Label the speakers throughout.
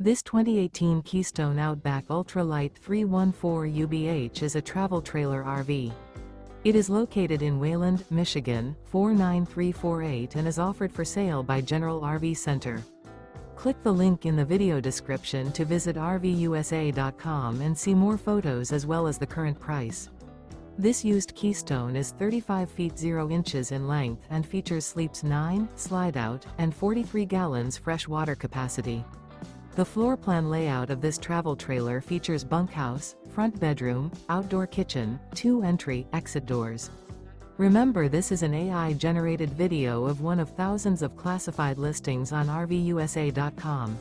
Speaker 1: This 2018 Keystone Outback Ultra Lite 314 UBH is a travel trailer RV. It is located in Wayland, Michigan, 49348 and is offered for sale by General RV Center. Click the link in the video description to visit RVUSA.com and see more photos as well as the current price. This used Keystone is 35 feet 0 inches in length and features sleeps 9, slide-out, and 43 gallons fresh water capacity. The floor plan layout of this travel trailer features bunkhouse, front bedroom, outdoor kitchen, 2 entry/exit doors. Remember, this is an AI-generated video of one of thousands of classified listings on RVUSA.com.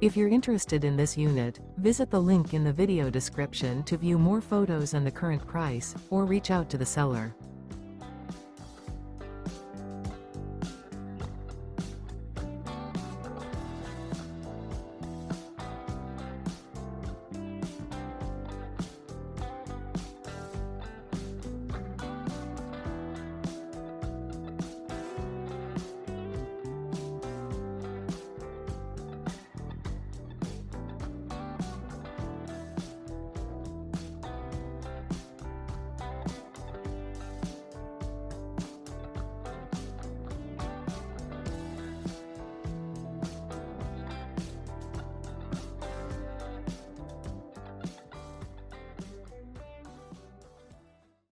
Speaker 1: If you're interested in this unit, visit the link in the video description to view more photos and the current price, or reach out to the seller.